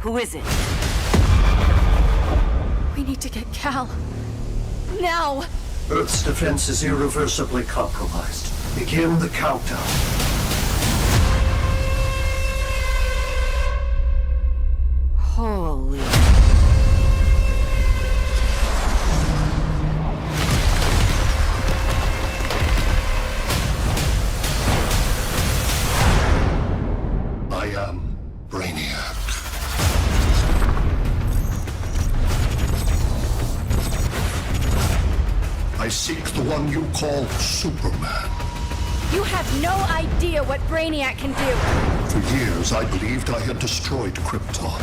Who is it? We need to get Cal. Now! Earth's defense is irreversibly compromised. Begin the countdown. Holy... I am Brainiac. I seek the one you call Superman. You have no idea what Brainiac can do! For years, I believed I had destroyed Krypton.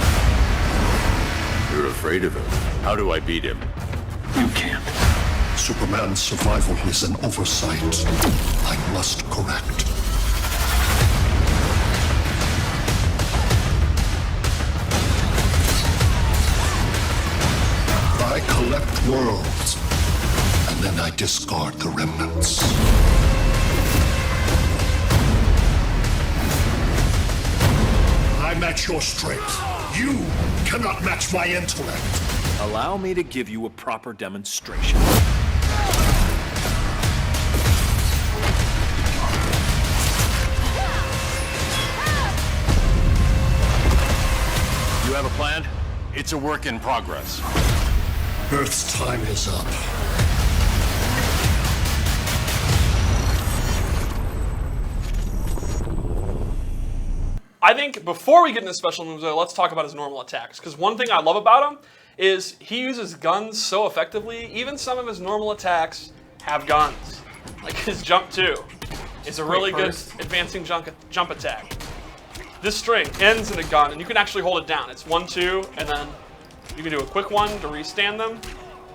You're afraid of him. How do I beat him? You can't. Superman's survival is an oversight I must correct. I collect worlds, and then I discard the remnants. I match your strength. You cannot match my intellect. Allow me to give you a proper demonstration. You have a plan? It's a work in progress. Earth's time is up. I think before we get into special moves, though, let's talk about his normal attacks. Because one thing I love about him is he uses guns so effectively. Even some of his normal attacks have guns. Like his jump 2 is a really good advancing jump attack. This string ends in a gun, and you can actually hold it down. It's 1, 2, and then you can do a quick one to restand them,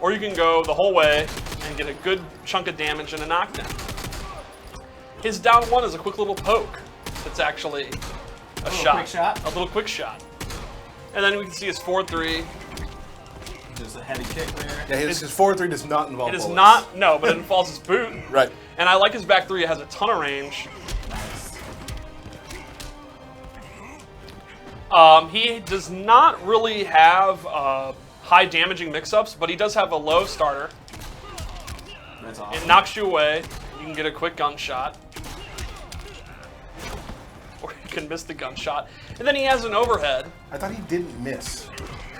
or you can go the whole way and get a good chunk of damage and a knockdown. His down 1 is a quick little poke. It's actually a shot. Quick shot? A little quick shot. And then we can see his 4-3. There's a heavy kick there. Yeah, his 4-3 does not involve It is bullets. not, no, but it involves his boot. Right. And I like his back 3. It has a ton of range. Nice. He does not really have high damaging mix-ups, but he does have a low starter. That's awesome. It knocks you away. You can get a quick gunshot. Or you can miss the gunshot. And then he has an overhead. I thought he didn't miss.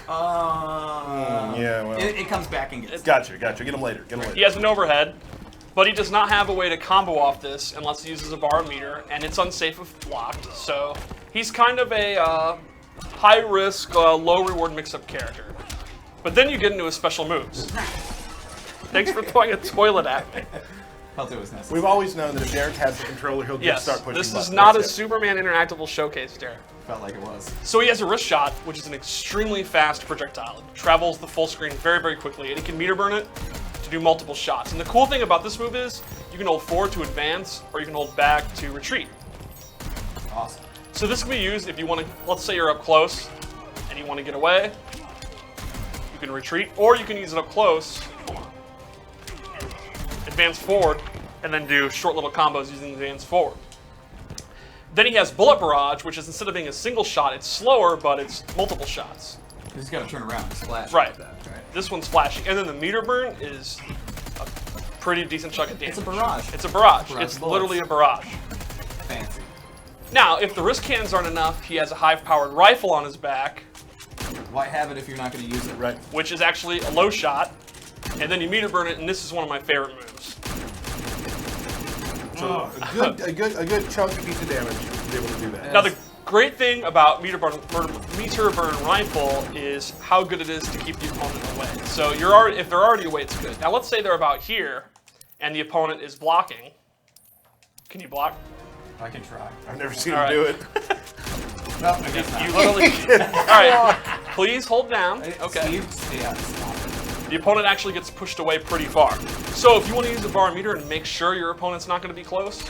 Yeah, well. It comes back and gets. Gotcha. Get him later. He has an overhead, but he does not have a way to combo off this unless he uses a bar meter, and it's unsafe if blocked. So he's kind of a high-risk, low-reward mix-up character. But then you get into his special moves. Thanks for throwing a toilet at me. Felt it was necessary. We've always known that if Derek has the controller, he'll just start pushing this buttons. is not a That's it. Superman interactable showcase, Derek. Felt like it was. So he has a wrist shot, which is an extremely fast projectile. It travels the full screen very, very quickly, and he can meter burn it to do multiple shots. And the cool thing about this move is you can hold forward to advance, or you can hold back to retreat. Awesome. So this can be used if you want to, let's say you're up close and you want to get away. You can retreat, or you can use it up close, advance forward, and then do short little combos using advance forward. Then he has Bullet Barrage, which is instead of being a single shot, it's slower, but it's multiple shots. He's got to turn around and splash. Right. Like that, right. This one's flashing. And then the meter burn is a pretty decent chunk of damage. It's a barrage. It's a barrage. Barrage It's bullets. literally a barrage. Fancy. Now, if the wrist cannons aren't enough, he has a high-powered rifle on his back, Why have it if you're not going to use it? Right. which is actually a low shot. And then you meter burn it, and this is one of my favorite moves. So a good chunky piece of damage to be able to do that. Now, the great thing about meter burn rifle is how good it is to keep the opponent away. So if they're already away, it's good. Now, let's say they're about here, and the opponent is blocking. Can you block? I can try. I've never seen All him do right. it. No, I guess not. You literally. All right. Please hold down. Okay. Steve, stay out. Stop. The opponent actually gets pushed away pretty far. So if you want to use the bar meter and make sure your opponent's not going to be close,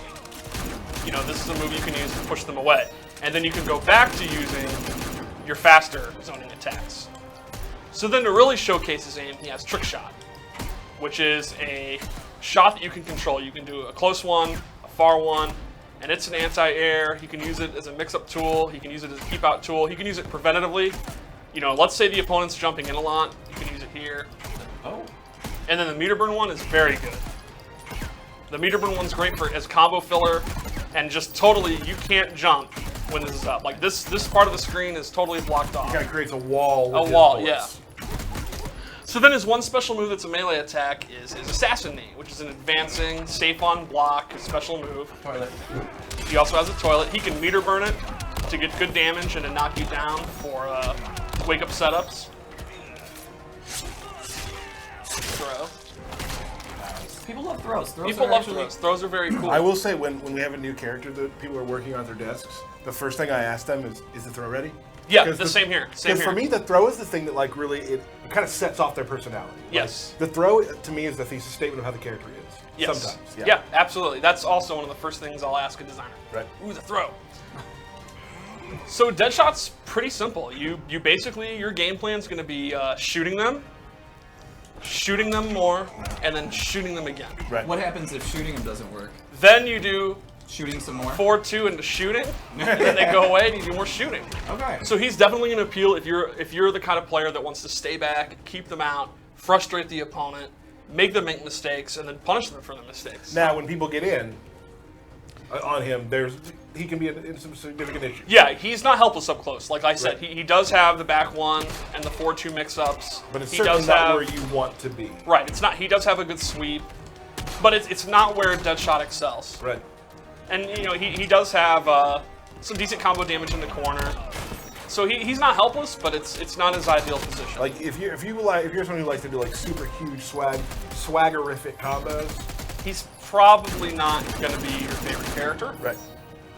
you know, this is a move you can use to push them away. And then you can go back to using your faster zoning attacks. So then to really showcase his aim, he has Trick Shot, which is a shot that you can control. You can do a close one, a far one, and it's an anti-air. He can use it as a mix-up tool. He can use it as a keep-out tool. He can use it preventatively. You know, let's say the opponent's jumping in a lot. You can use it here. Oh. And then the meter burn one is very good. The meter burn one's great for as combo filler, and just totally, you can't jump when this is up. Like this part of the screen is totally blocked off. He kind of creates a wall. With A his wall, bullets. yeah. So then his one special move that's a melee attack is Assassin Knee, which is an advancing, safe on block special move. Toilet. He also has a toilet. He can meter burn it to get good damage and to knock you down for wake up setups. Throw. Nice. People love throws. People love throws. Throws are very cool. I will say when we have a new character that people are working on their desks, the first thing I ask them is the throw ready? Yeah, 'Cause the same here. Same Because here. for me, the throw is the thing that like really it kind of sets off their personality. Like, Yes. the throw to me is the thesis statement of how the character is. Yes. Sometimes. Yeah, absolutely. That's also one of the first things I'll ask a designer. Right. Ooh, the throw. So Deadshot's pretty simple. You basically, your game plan's going to be shooting them more, and then shooting them again. Right. What happens if shooting him doesn't work? Then you do Shooting some more? 4-2 into shooting, and then they go away and you do more shooting. Okay. So he's definitely going to appeal if you're the kind of player that wants to stay back, keep them out, frustrate the opponent, make them make mistakes, and then punish them for the mistakes. Now, when people get in on him, he can be in some significant issues. Yeah, he's not helpless up close. Like I said, he does have the back one and the 4-2 mix-ups. But it's he certainly does not have, where you want to be. Right, it's not. He does have a good sweep, but it's not where Deadshot excels. Right. And you know he does have some decent combo damage in the corner, so he's not helpless, but it's not his ideal position. Like if you're someone who likes to do like super huge swaggerific combos. He's probably not going to be your favorite character. Right.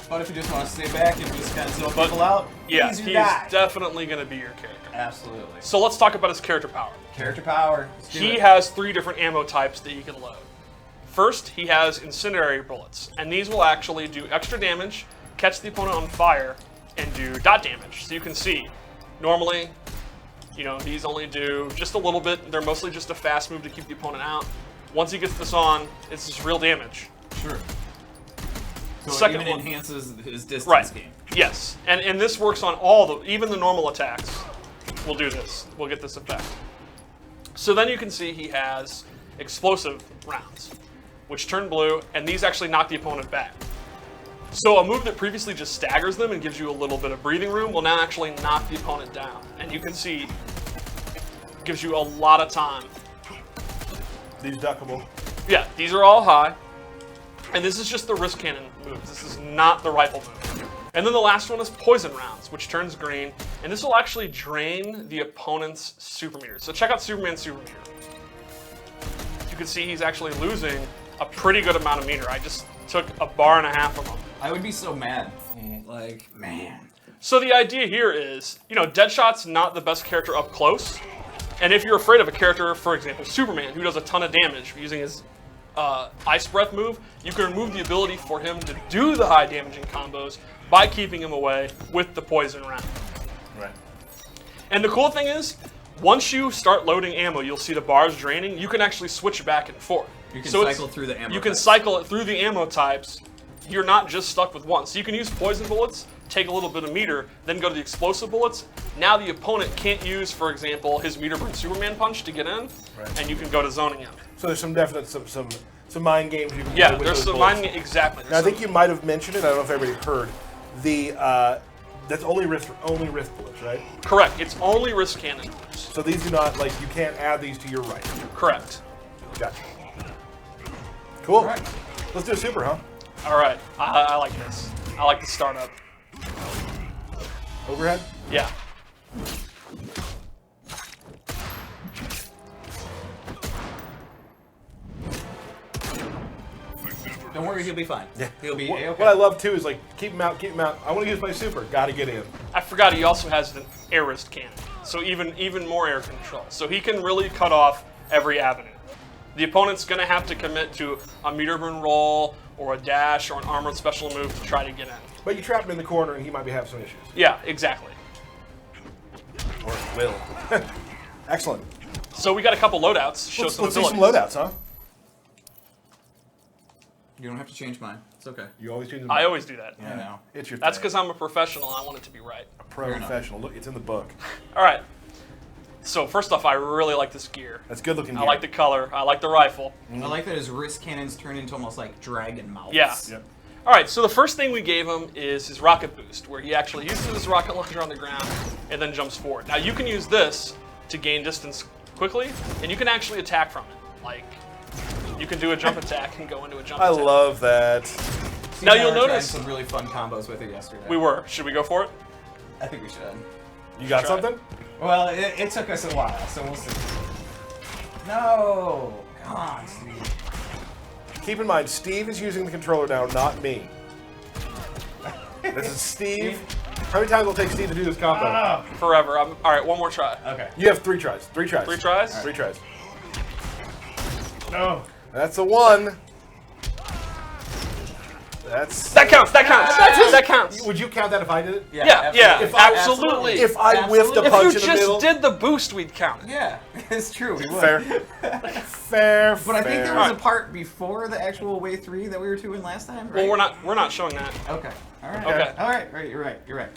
But if you just want to stay back and just kind of zone But- people out, Yeah, easy he's guy. definitely going to be your character. Absolutely. So let's talk about his character power. Character power. Let's do He it. has 3 different ammo types that he can load. First, he has incendiary bullets, and these will actually do extra damage, catch the opponent on fire, and do dot damage. So you can see, normally, you know, these only do just a little bit. They're mostly just a fast move to keep the opponent out. Once he gets this on, it's just real damage. Sure. So Second it even one- enhances his distance Right. game. Yes, and this works on even the normal attacks. We'll do this. We'll get this effect. So then you can see he has explosive rounds, which turn blue, and these actually knock the opponent back. So a move that previously just staggers them and gives you a little bit of breathing room will now actually knock the opponent down. And you can see it gives you a lot of time. These duckable. Yeah, these are all high. And this is just the wrist cannon moves. This is not the rifle move. And then the last one is poison rounds, which turns green. And this will actually drain the opponent's super meter. So check out Superman's super meter. You can see he's actually losing a pretty good amount of meter. I just took a bar and a half from him. I would be so mad. Like, man. So the idea here is, you know, Deadshot's not the best character up close. And if you're afraid of a character, for example, Superman, who does a ton of damage using his Ice Breath move, you can remove the ability for him to do the high damaging combos by keeping him away with the poison round. Right. And the cool thing is, once you start loading ammo, you'll see the bars draining. You can actually switch back and forth. You can So it's- cycle through the ammo You can types. cycle it through the ammo types. You're not just stuck with one. So you can use poison bullets, take a little bit of meter, then go to the explosive bullets. Now the opponent can't use, for example, his meter burn Superman punch to get in, Right. and you can go to zoning him. So there's some definite some mind games you can Yeah, play with there's those some bullets. mind exactly. Now, I think you might have mentioned it. I don't know if everybody heard. That's only wrist bullets, right? Correct. It's only wrist cannon moves. So these do not you can't add these to your right. Correct. Gotcha. Cool. All right. Let's do a super, huh? All right. I like this. I like the startup. Overhead. Yeah. Don't worry, he'll be fine. He'll be What, A-okay. what I love too is keep him out, keep him out. I want to use my super. Got to get in. I forgot he also has an air wrist cannon, so even more air control. So he can really cut off every avenue. The opponent's going to have to commit to a meter burn roll or a dash or an armored special move to try to get in. But you trap him in the corner, and he might be having some issues. Yeah, exactly. Or will. Excellent. So we got a couple loadouts. Show Let's some see some abilities. loadouts, huh? You don't have to change mine. It's okay. You always change. I always do that. I know. It's your. That's thing. because I'm a professional and I want it to be right. Professional. Look, it's in the book. All right. So first off, I really like this gear. That's good looking. I like the color. I like the rifle. I like that his wrist cannons turn into almost like dragon mouths. Yeah. Yep. All right, so the first thing we gave him is his rocket boost, where he actually uses his rocket launcher on the ground and then jumps forward. Now you can use this to gain distance quickly, and you can actually attack from it. Like, you can do a jump attack and go into a jump I attack. love that. Steve Now and I you'll were trying notice- some really fun combos with it yesterday. We were. Should we go for it? I think we should. You got Try it. something? Well, it took us a while, so we'll see. No! Come on, Steve. Keep in mind, Steve is using the controller now, not me. This is Steve. How many times will it take Steve to do this combo? Forever. All right, one more try. Okay. You have 3 tries. 3 tries. 3 tries? 3 tries. No. That's a 1. That's. That counts. That counts. That counts. Would you count that if I did it? Yeah, yeah, If I- absolutely. If I whiffed a If punch you in the just middle. did the boost, we'd count it. Yeah, it's true. We would. Fair. Fair. But I think there was Alright. a part before the actual wave 3 that we were doing last time, right? Well, we're not showing that. Okay. All right. Okay. All right. Right. You're right. You're right.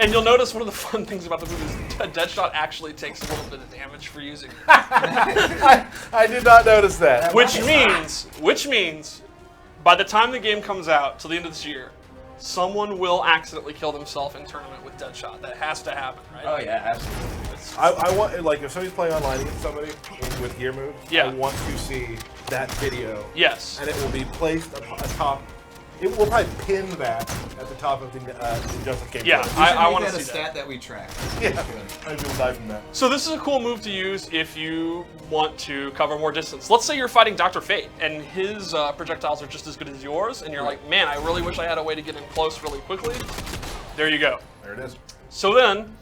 And you'll notice one of the fun things about the movie is Deadshot actually takes a little bit of damage for using it. I did not notice that. Which means, by the time the game comes out, till the end of this year, someone will accidentally kill themselves in tournament with Deadshot. That has to happen, right? Oh yeah, absolutely. I want, like, if somebody's playing online against somebody with gear moves, Yeah. I want to see that video. Yes. And it will be placed atop. It will probably pin that at the top of the Injustice game. Yeah, We should I make want to that a see stat that. that we track. Yeah. I will die from that. So this is a cool move to use if you want to cover more distance. Let's say you're fighting Dr. Fate, and his projectiles are just as good as yours, and you're like, man, I really wish I had a way to get in close really quickly. There you go. There it is. So then,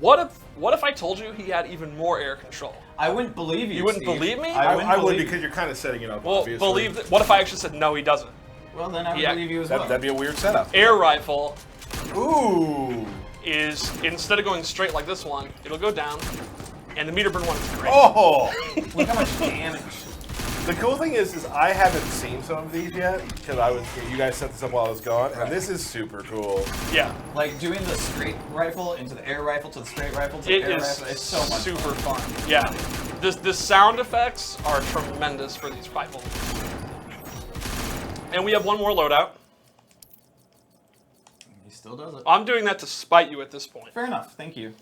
what if I told you he had even more air control? I wouldn't believe you. You wouldn't Steve. believe me? I wouldn't I would believe you. because you're kind of setting it up. Well, obviously. believe that. What if I actually said no, he doesn't? Well, then I would Yeah. believe you as well. That'd be a weird setup. Air rifle Ooh. is, instead of going straight like this one, it'll go down, and the meter burn one is great. Oh. Look how much damage. The cool thing is I haven't seen some of these yet because you guys set this up while I was gone, and this is super cool. Yeah. Like doing the straight rifle into the air rifle to the straight rifle to It the air is rifle. It's so much super fun. fun. Yeah. The sound effects are tremendous for these rifles. And we have one more loadout. He still does it. I'm doing that to spite you at this point. Fair enough. Thank you.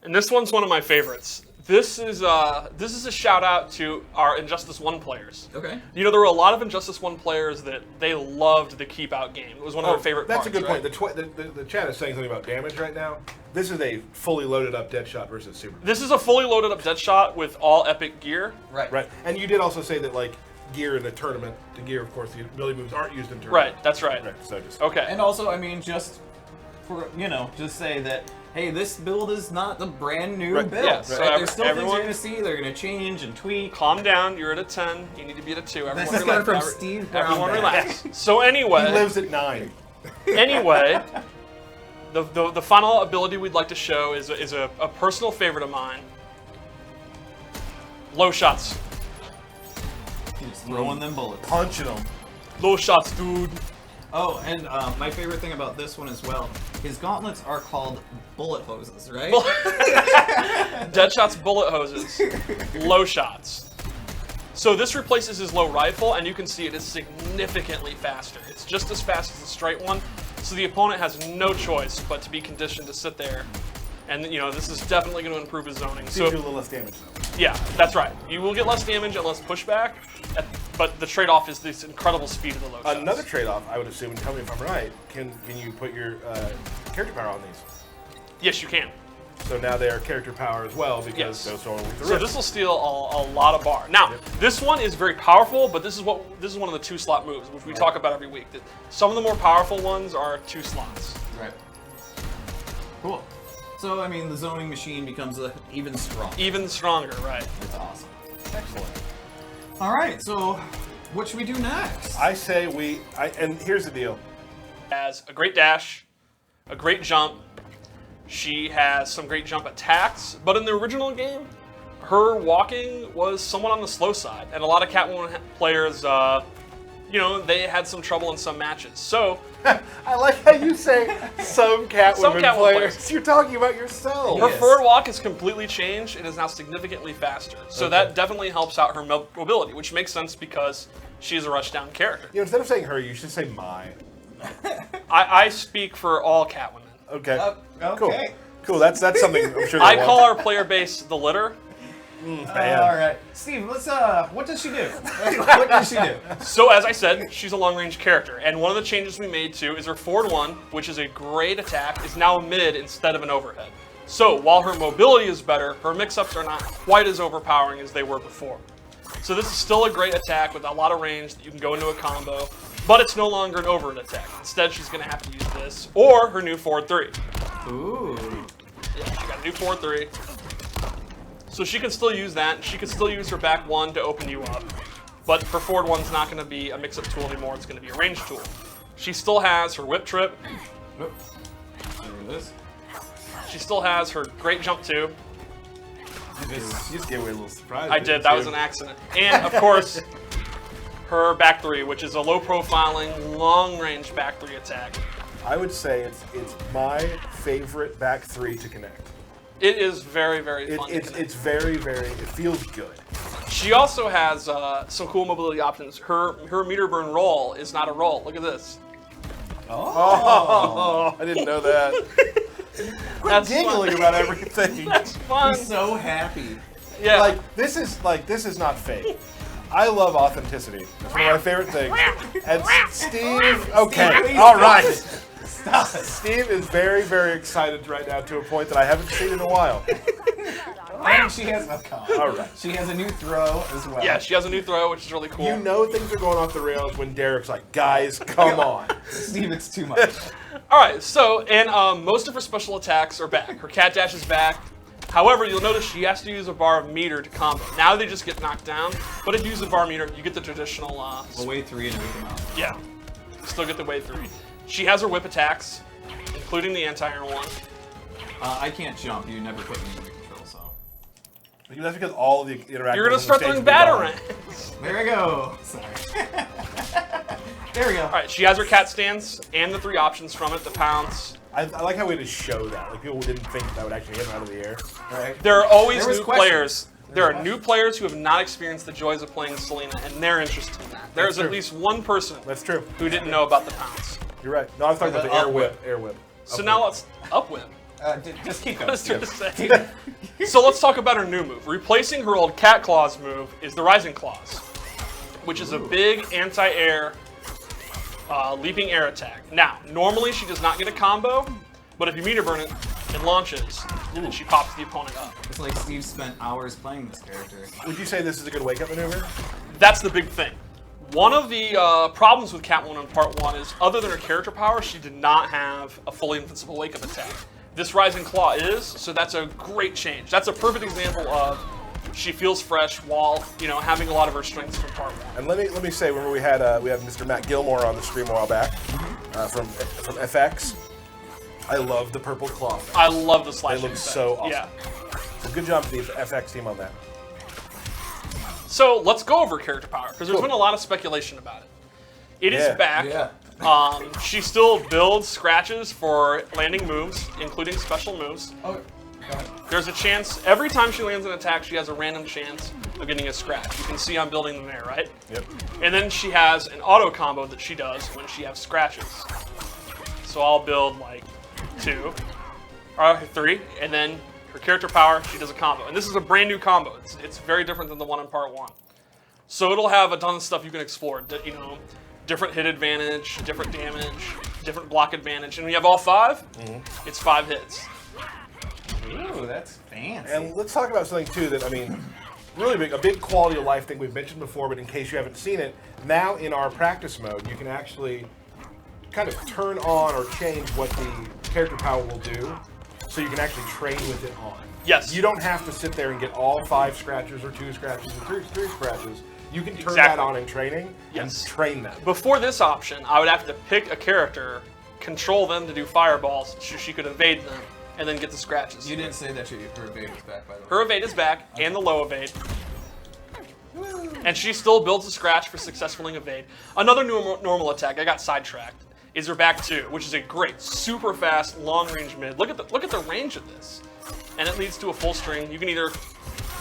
And this one's one of my favorites. This is a shout out to our Injustice 1 players. Okay. You know, there were a lot of Injustice 1 players that they loved the Keep Out game. It was one of their favorite That's parts. a good right? point. The chat is saying something about damage right now. This is a fully loaded up Deadshot versus Superman. This is a fully loaded up Deadshot with all epic gear. Right. Right. And you did also say that, like, gear in a tournament, the gear, of course, the ability moves aren't used in tournament. Right, that's right. Right, so just. Okay. And also, I mean, just for, just say that, hey, this build is not the brand new Right. build. Yeah, so There's still everyone- things you're going to see. They're going to change and tweak. Calm down. You're at a 10. You need to be at a 2. Everyone This is relax. coming from Steve Brown. Everyone relax. So anyway, He lives at 9. anyway, the final ability we'd like to show is a personal favorite of mine. Low shots. He's throwing them bullets. Punching them. Low shots, dude. Oh, and my favorite thing about this one as well, his gauntlets are called bullet hoses, right? Deadshot's bullet hoses. Low shots. So this replaces his low rifle, and you can see it is significantly faster. It's just as fast as the straight one, so the opponent has no choice but to be conditioned to sit there. And this is definitely going to improve his zoning. So So you do a little less damage, though. yeah, that's right. You will get less damage and less pushback, but the trade-off is this incredible speed of the low shots. Another trade-off, I would assume, and tell me if I'm right, can you put your character power on these? Yes, you can. So now they are character power as well because Yes. those are with the So wrist. this will steal a lot of bar. Now, this one is very powerful, but this is one of the 2-slot moves, which we talk about every week. That some of the more powerful ones are 2 slots. Right. Cool. So, I mean, the zoning machine becomes even stronger. Even stronger, right? It's awesome. Excellent. All right, so what should we do next? I say and here's the deal. Has a great dash, a great jump. She has some great jump attacks, but in the original game, her walking was somewhat on the slow side, and a lot of Catwoman players you know, they had some trouble in some matches. So I like how you say some Catwoman Catwoman players. players. You're talking about yourself. her Yes. forward walk has completely changed and is now significantly faster. So that definitely helps out her mobility, which makes sense because she's a rushdown character. You know, instead of saying her, you should say my. I speak for all Catwomen. Okay. Okay. Cool. Cool. That's something I'm sure. I they call want. our player base the litter. Man. All right, Steve. Let's. What does she do? What does she do? So as I said, she's a long-range character, and one of the changes we made too is her forward one, which is a great attack, is now a mid instead of an overhead. So while her mobility is better, her mix-ups are not quite as overpowering as they were before. So this is still a great attack with a lot of range that you can go into a combo, but it's no longer an overhead attack. Instead, she's going to have to use this or her new forward 3. Ooh. Yeah, she got a new forward 3. So she can still use that. She can still use her back 1 to open you up. But her forward 1's not going to be a mix-up tool anymore. It's going to be a range tool. She still has her whip trip. Oop. There it is. She still has her great jump 2. You just gave away a little surprise. I did. That was an accident. And, of course, her back 3, which is a low-profiling, long-range back 3 attack. I would say it's my favorite back 3 to connect. It is very, very fun. It's very, it feels good. She also has some cool mobility options. Her meter burn roll is not a roll. Look at this. Oh, I didn't know that. That's Giggling fun. about everything. That's fun. I'm so happy. Yeah. Like this is not fake. I love authenticity. It's one of my favorite things. And Steve, okay, all right. Stop it. Steve is very, very excited right now to a point that I haven't seen in a while. And she has All right. She has a new throw as well. Yeah, she has a new throw, which is really cool. You know things are going off the rails when Derek's like, guys, come on. Steve, it's too much. All right, so, and most of her special attacks are back. Her cat dash is back. However, you'll notice she has to use a bar of meter to combo. Now they just get knocked down, but if you use a bar meter, you get the traditional, We'll wait 3 and we come out. yeah, still get the wave 3. She has her whip attacks, including the anti-air one. I can't jump. You never put me in the control, so. That's because all of the interactions. You're gonna start throwing batarangs. There we go. Sorry. There we go. All right, she has her cat stands and the 3 options from it, the pounce. I like how we had to show that. Like people didn't think that would actually hit them out of the air. Right. There are always There was new questions. players. There are new players who have not experienced the joys of playing Selena, and they're interested in that. There's true. at least one person That's true. who didn't know about the pounce. You're right. No, I was talking about the up air whip. Air whip. So Up now whip. let's up whip. Just keep going. Let's do the same. So let's talk about her new move. Replacing her old Cat Claws move is the Rising Claws, which is a big anti-air leaping air attack. Now, normally she does not get a combo, but if you meter burn it, it launches, and then she pops the opponent up. It's like Steve spent hours playing this character. Would you say this is a good wake-up maneuver? That's the big thing. One of the problems with Catwoman in Part 1 is, other than her character power, she did not have a fully invincible wake-up attack. This Rising Claw is, so that's a great change. That's a perfect example of she feels fresh while, you know, having a lot of her strengths from Part 1. And let me say, remember we had Mr. Matt Gilmore on the stream a while back from FX. I love the purple claw effect. I love the slashing They look effect. so awesome. Yeah. So good job to the FX team on that. So let's go over character power, because there's Cool. been a lot of speculation about it. It is Yeah. back. Yeah. She still builds scratches for landing moves, including special moves. Oh, go ahead. There's a chance, every time she lands an attack, she has a random chance of getting a scratch. You can see I'm building them there, right? Yep. And then she has an auto combo that she does when she has scratches. So I'll build like 2, or 3, and then her character power, she does a combo. And this is a brand new combo. It's very different than the one in Part 1. So it'll have a ton of stuff you can explore. You know, different hit advantage, different damage, different block advantage. And when you have all 5, it's 5 hits. Ooh, that's fancy. And let's talk about something too that, I mean, really a big quality of life thing we've mentioned before, but in case you haven't seen it, now in our practice mode, you can actually kind of turn on or change what the character power will do, so you can actually train with it on. Yes. You don't have to sit there and get all 5 scratches or 2 scratches or 3 scratches. You can turn Exactly. that on in training Yes. and train them. Before this option, I would have to pick a character, control them to do fireballs, so she could evade them, and then get the scratches. You didn't say that her evade was back, by the way. Her evade is back, and the low evade. And she still builds a scratch for successfully evade. Another normal attack, I got sidetracked, is her back 2, which is a great, super fast, long-range mid. Look at the range of this. And it leads to a full string. You can either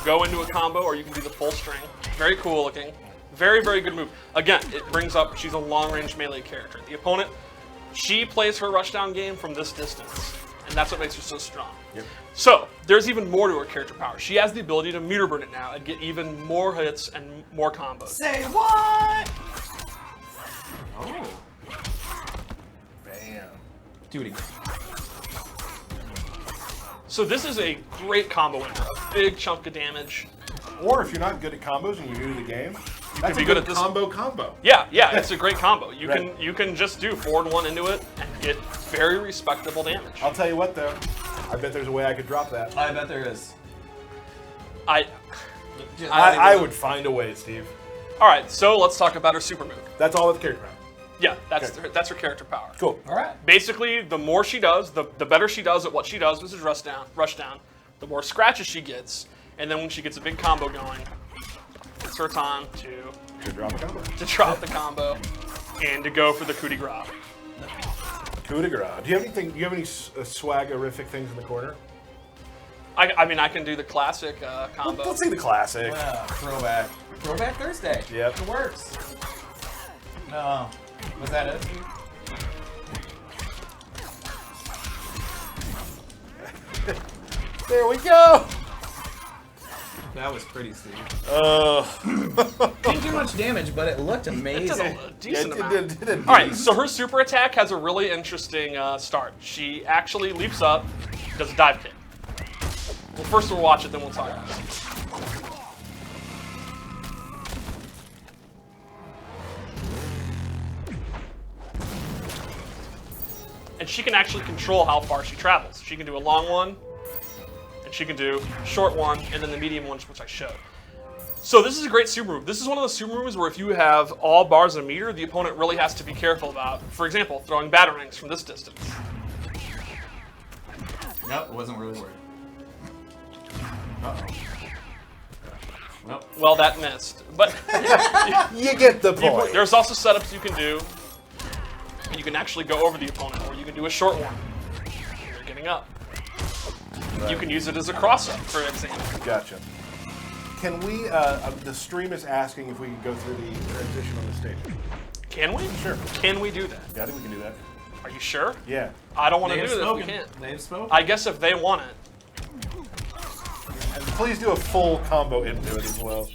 go into a combo or you can do the full string. Very cool looking. Very, very good move. Again, it brings up, she's a long-range melee character. The opponent, she plays her rushdown game from this distance. And that's what makes her so strong. Yep. So, there's even more to her character power. She has the ability to meter burn it now and get even more hits and more combos. Say what? Oh. Bam. Do it again. So this is a great combo winner. A big chunk of damage. Or if you're not good at combos and you're new to the game, that's be a good good at this. combo. Yeah, it's a great combo. You Right. can just do forward 1 into it and get very respectable damage. I'll tell you what though, I bet there's a way I could drop that. I bet there is. I I would find a way, Steve. All right, so let's talk about her super move. That's all with character power. Yeah, that's her character power. Cool. All right. Basically, the more she does, the better she does at what she does, which is rush down, the more scratches she gets, and then when she gets a big combo going, it's her time To drop a combo. to drop the combo and to go for the coup de grace. Coup de grace. Do you have anything? Do you have any swaggerific things in the corner? I mean, I can do the classic combo. Let's see the classic. Throwback. Throwback Thursday. Yep. It works. No. Was that it? There we go. That was pretty, Steve. Didn't Didn't do much damage, but it looked amazing. It did a decent amount. it did. All right, so her super attack has a really interesting start. She actually leaps up, does a dive kick. Well, first we'll watch it, then we'll talk about it. And she can actually control how far she travels. She can do a long one, and she can do a short one, and then the medium ones, which I showed. So this is a great super move. This is one of those super moves where if you have all bars and meter, the opponent really has to be careful about. For example, throwing batarangs from this distance. Nope, wasn't really worried. Uh-oh. Nope. Well, that missed. But You get the point. there's also setups you can do. You can actually go over the opponent, or you can do a short one. You're getting up. Right. You can use it as a cross-up, for example. Gotcha. Can we? The stream is asking if we can go through the transition on the stage. Can we? Sure. Can we do that? Yeah, I think we can do that. Are you sure? Yeah. I don't want to They've do it if we spoken. can't. They've spoken. I guess if they want it. And please do a full combo into it as well.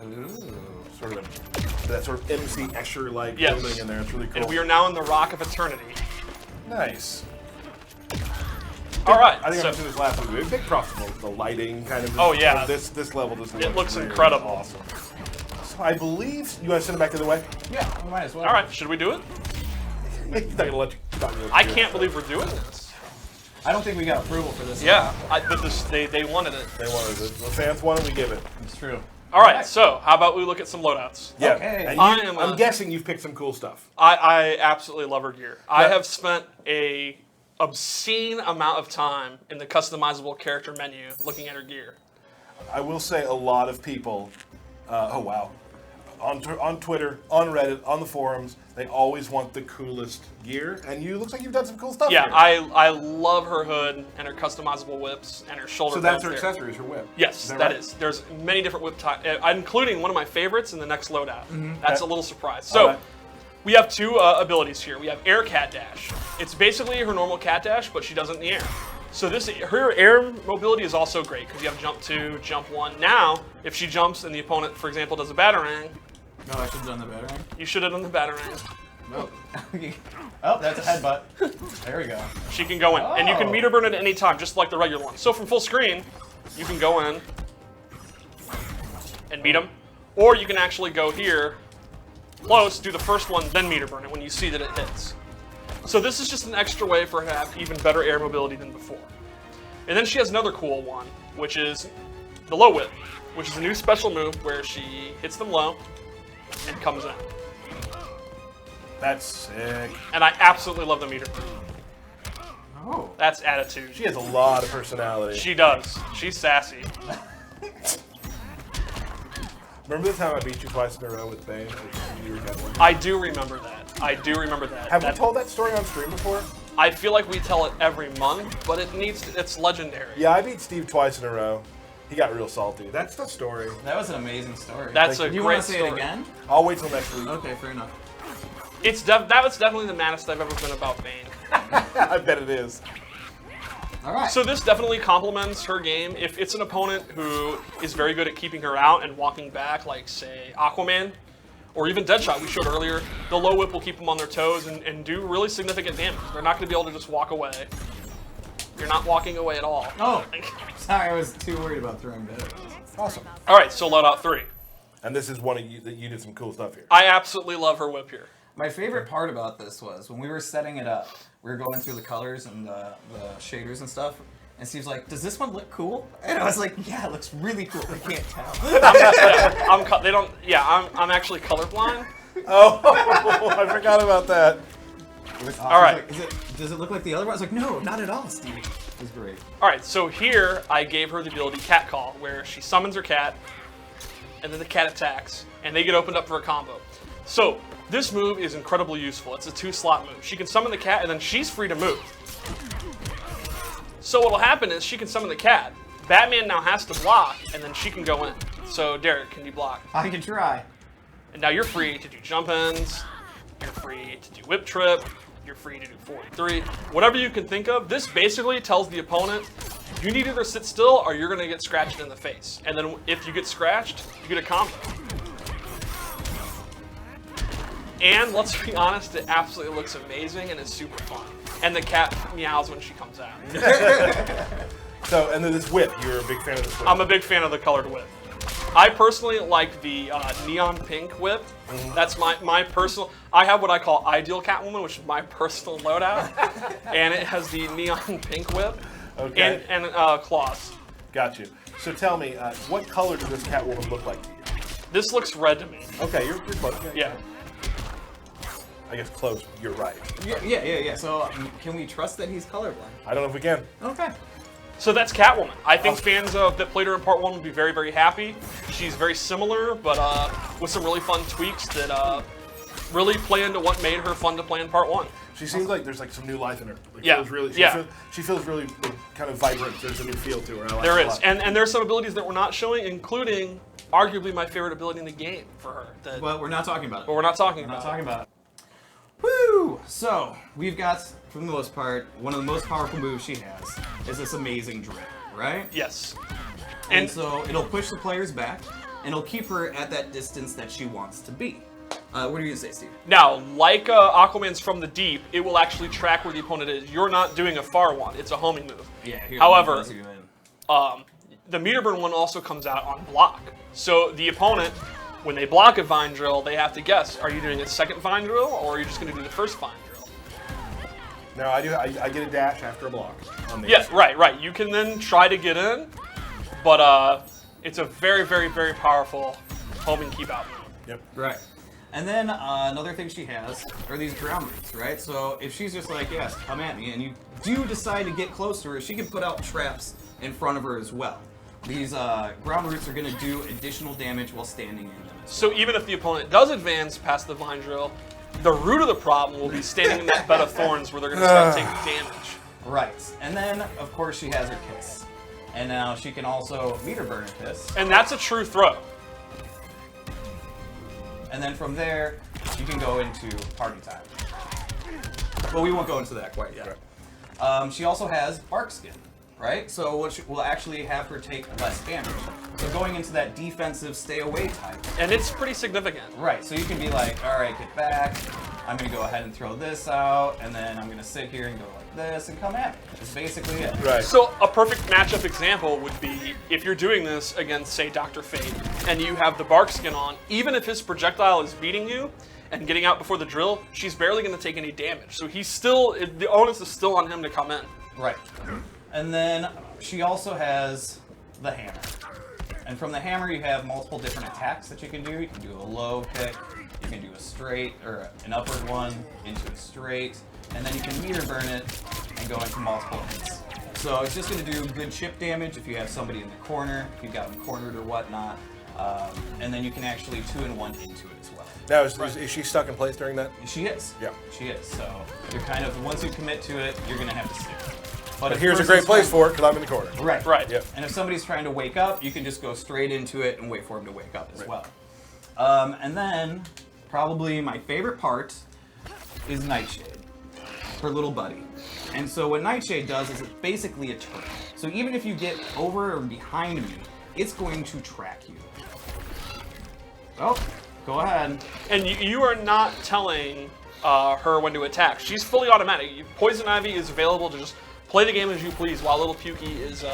Ooh. Sort of that sort of MC Escher-like Yes. building in there. It's really cool. And we are now in the Rock of Eternity. Nice. All right. I think so I mentioned this last week. Big props to the lighting, kind of. Oh, yeah. Of this level. This It looks really incredible. Awesome. So I believe you want to send it back the other way. Yeah, we might as well. all right, should we do it? He's not gonna let you. not gonna let I you do can't it. believe we're doing this. I don't think we got approval for this. Yeah, but they wanted it. They wanted it. The fans wanted, we give it. It's true. All right, so how about we look at some loadouts? Yeah. Okay. And I am, I'm guessing you've picked some cool stuff. I absolutely love her gear. I Yeah. have spent a obscene amount of time in the customizable character menu looking at her gear. I will say a lot of people, oh wow, on Twitter, on Reddit, on the forums, they always want the coolest gear, and you looks like you've done some cool stuff. Yeah, here. I love her hood and her customizable whips and her shoulder So that's belts her there. accessories, her whip. Yes, that that right? is. There's many different whip types, including one of my favorites in the next loadout. That's Okay. a little surprise. So, Alright. we have two abilities here. We have Air Cat Dash. It's basically her normal cat dash, but she does it in the air. So her air mobility is also great because you have jump 2, jump 1. Now, if she jumps and the opponent, for example, does a batarang, No, I should have done the battering. you should have done the batarang. No. Oh, that's a headbutt. There we go. She can go in, and you can Oh. meter burn it at any time, just like the regular one. So from full screen, you can go in and meet them, or you can actually go here, close, do the first one, then meter burn it when you see that it hits. So this is just an extra way for her to have even better air mobility than before. And then she has another cool one, which is the low whip, which is a new special move where she hits them low and comes in. That's sick. And I absolutely love the meter burn. Oh. That's attitude. She has a lot of personality. She does. She's sassy. Remember the time I beat you twice in a row with Bane? You were Catwoman? I do remember that. I do remember that. Have we told that story on stream before? I feel like we tell it every month, but it's legendary. Yeah, I beat Steve twice in a row. He got real salty. That's the story. That was an amazing story. That's a Do you great want to say story. it again? I'll wait till next week. Okay, fair enough. That was definitely the maddest I've ever been about Bane. I bet it is. All right. So this definitely complements her game. If it's an opponent who is very good at keeping her out and walking back, like, say, Aquaman, or even Deadshot, we showed earlier, the low whip will keep them on their toes and do really significant damage. They're not going to be able to just walk away. You're not walking away at all. Oh, sorry, I was too worried about throwing better. Awesome. All right, so loadout 3. And this is one of you that you did some cool stuff here. I absolutely love her whip here. My favorite part about this was when we were setting it up, we were going through the colors and the shaders and stuff, and Steve's like, does this one look cool? And I was like, yeah, it looks really cool. I can't tell. I'm actually colorblind. Oh, I forgot about that. All right. Does it look like the other one? I was like, no, not at all, Steve. It was great. All right, so here I gave her the ability Cat Call, where she summons her cat, and then the cat attacks, and they get opened up for a combo. So this move is incredibly useful. It's a 2-slot move. She can summon the cat, and then she's free to move. So what'll happen is she can summon the cat. Batman now has to block, and then she can go in. So Derek, can you block? I can try. And now you're free to do jump-ins, you're free to do whip trip, you're free to do 43, whatever you can think of. This basically tells the opponent, you need to either sit still or you're gonna get scratched in the face. And then if you get scratched, you get a combo. And let's be honest, it absolutely looks amazing and is super fun. And the cat meows when she comes out. So, and then this whip, you're a big fan of this whip. I'm a big fan of the colored whip. I personally like the neon pink whip. That's my personal. I have what I call ideal Catwoman, which is my personal loadout, and it has the neon pink whip Okay. and claws. Got you. So tell me, what color does this Catwoman look like to you? This looks red to me. Okay, you're close. Yeah. I guess close. You're right. Yeah. So can we trust that he's colorblind? I don't know if we can. Okay. So that's Catwoman. I think fans of that played her in Part 1 would be very, very happy. She's very similar, but with some really fun tweaks that really play into what made her fun to play in Part 1. She seems like there's like some new life in her. Like, Yeah. Feels really, she feels really kind of vibrant. There's a new feel to her. I like There it a is, lot. and there's some abilities that we're not showing, including arguably my favorite ability in the game for her. But we're not talking about it. But we're not talking We're not about talking it. about it. Woo! So, we've got, for the most part, one of the most powerful moves she has is this amazing drip, right? Yes. And so, it'll push the players back, and it'll keep her at that distance that she wants to be. What are you going to say, Steve? Now, like Aquaman's From the Deep, it will actually track where the opponent is. You're not doing a far one. It's a homing move. Yeah, here, However, let me zoom in. the meter burn one also comes out on block. So the opponent, when they block a vine drill, they have to guess, are you doing a second vine drill, or are you just going to do the first vine drill? No, I do. I get a dash after a block. On the Yes, right. You can then try to get in, but it's a very, very, very powerful home and keep out move. Yep. Right. And then another thing she has are these ground roots, right? So if she's just like, yes, come at me, and you do decide to get close to her, she can put out traps in front of her as well. These ground roots are going to do additional damage while standing in them. So even if the opponent does advance past the vine drill, the root of the problem will be standing in that bed of thorns where they're going to start taking damage. Right. And then, of course, she has her kiss. And now she can also meter burn her kiss. And that's a true throw. And then from there, you can go into party time. Well, we won't go into that quite yet. She also has bark skin, right? So what will actually have her take less damage. So going into that defensive stay away type. And it's pretty significant. Right, so you can be like, all right, get back. I'm going to go ahead and throw this out, and then I'm going to sit here and go like this and come at me. That's basically it. Right. So a perfect matchup example would be if you're doing this against, say, Dr. Fate, and you have the bark skin on, even if his projectile is beating you and getting out before the drill, she's barely going to take any damage. So he's still, the onus is still on him to come in. Right. And then she also has the hammer. And from the hammer, you have multiple different attacks that you can do. You can do a low kick, you can do a straight, or an upward one into a straight, and then you can meter burn it and go into multiple hits. So it's just going to do good chip damage if you have somebody in the corner, if you've got them cornered or whatnot. And then you can actually 2-in-1 into it as well. Now, is she stuck in place during that? She is. Yeah. She is. So you're kind of, once you commit to it, you're going to have to stick. But if here's a person's great place trying- for it because I'm in the corner. Right. Right. Yep. And if somebody's trying to wake up, you can just go straight into it and wait for them to wake up as Right. well. And then, probably my favorite part is Nightshade, her little buddy. And so what Nightshade does is it's basically a turret. So even if you get over or behind me, it's going to track you. Oh, go ahead. And you are not telling her when to attack. She's fully automatic. Poison Ivy is available to just play the game as you please while little Pukey is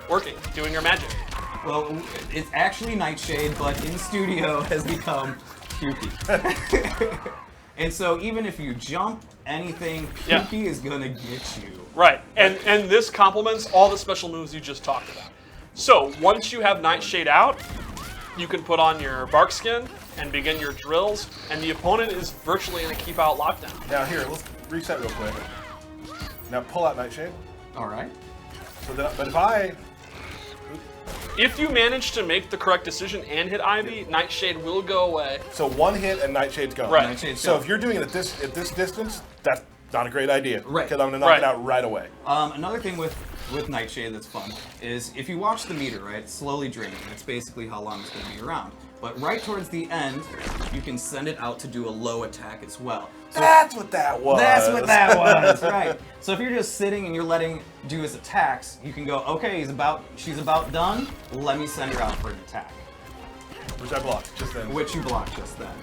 working, doing her magic. Well, it's actually Nightshade, but in studio has become Pukey. And so even if you jump anything, Pukey is gonna get you. Right, and this complements all the special moves you just talked about. So once you have Nightshade out, you can put on your bark skin and begin your drills, and the opponent is virtually in a keep out lockdown. Now here, let's reset real quick. Now pull out Nightshade. All right. So that, but If you manage to make the correct decision and hit Ivy, Nightshade will go away. so one hit and Nightshade's gone. Right. Nightshade's So gone. if you're doing it at this distance, that's not a great idea. Right. Because I'm gonna knock Right. it out right away. Another thing with Nightshade that's fun is if you watch the meter, right, it's slowly draining. That's basically how long it's going to be around. But right towards the end, you can send it out to do a low attack as well. So That's what that was. that's what that was, right? So if you're just sitting and you're letting do his attacks, you can go, okay, she's about done. Let me send her out for an attack, Which I blocked just then. which you blocked just then.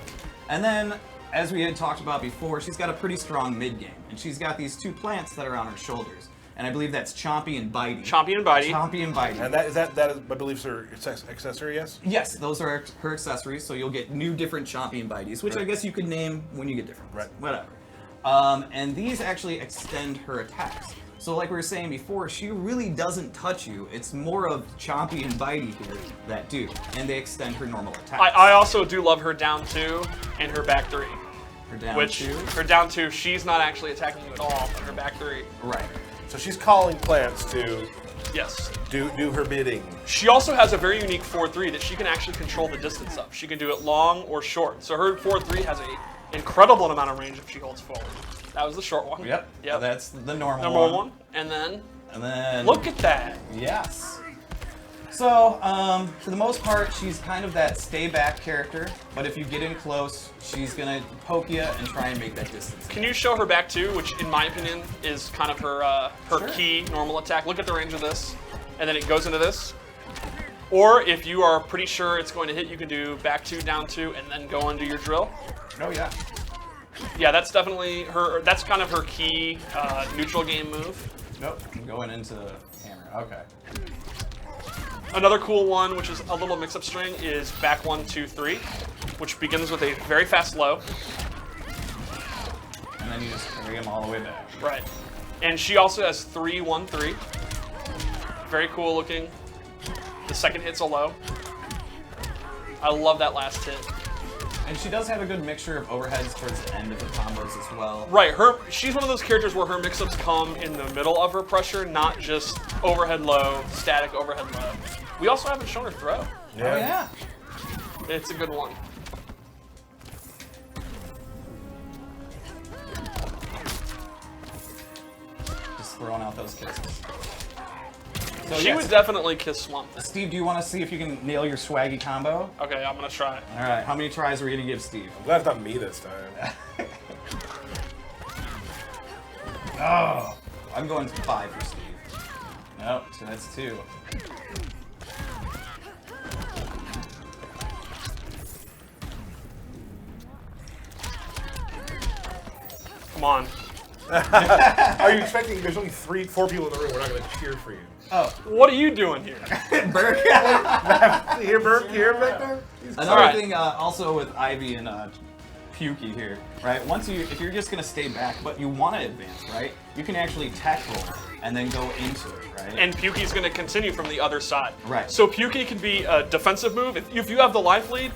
And then, as we had talked about before, she's got a pretty strong mid game, and she's got these two plants that are on her shoulders. And I believe that's Chompy and Bitey. Chompy and Bitey. Chompy and Bitey. And that is, I believe, her accessory, yes? Yes, those are her accessories, so you'll get new different Chompy and Bites, which I guess you could name when you get different ones. Right. Whatever. And these actually extend her attacks. So like we were saying before, she really doesn't touch you. It's more of Chompy and Bitey here that do, and they extend her normal attacks. I also do love her down 2 and her back 3. Her down Which, two. her down 2, she's not actually attacking you at all, but her back 3. Right. So she's calling plants to Yes. do her bidding. She also has a very unique 4-3 that she can actually control the distance of. She can do it long or short. So her 4-3 has an incredible amount of range if she holds forward. That was the short one. Yep. Yep. That's the normal Number one. And then, And then look at that. Yes. So, for the most part, she's kind of that stay back character, but if you get in close, she's gonna poke you and try and make that distance. Can you show her back 2, which in my opinion is kind of her Sure. key normal attack. Look at the range of this, and then it goes into this. Or if you are pretty sure it's going to hit, you can do back 2, down 2, and then go into your drill. Oh yeah. Yeah, that's definitely her. That's kind of her key neutral game move. Nope. I'm going into hammer. Okay. Another cool one, which is a little mix-up string, is back 1, 2, 3, which begins with a very fast low. And then you just carry them all the way back. Right. And she also has 3, 1, 3. Very cool looking. The second hit's a low. I love that last hit. And she does have a good mixture of overheads towards the end of the combos as well. Right, she's one of those characters where her mix-ups come in the middle of her pressure, not just overhead low, static overhead low. We also haven't shown her throw. Oh yeah. It's a good one. Just throwing out those kisses. So She yes, would definitely kiss Swamp. Steve, do you want to see if you can nail your swaggy combo? Okay, I'm gonna try. All right. How many tries are we gonna give Steve? I'm glad it's not me this time. Oh, I'm going to 5 for Steve. Nope, so that's 2. Come on. Are you expecting? There's only 4 people in the room. We're not going to cheer for you. What are you doing here? Burke. You hear Burke? You hear Victor? Another Alright. thing, also with Ivy and Pukey here, right? If you're just gonna stay back, but you want to advance, right? You can actually tech roll and then go into it, right? And Pukey's gonna continue from the other side. Right. So Pukey can be a defensive move. If you have the life lead,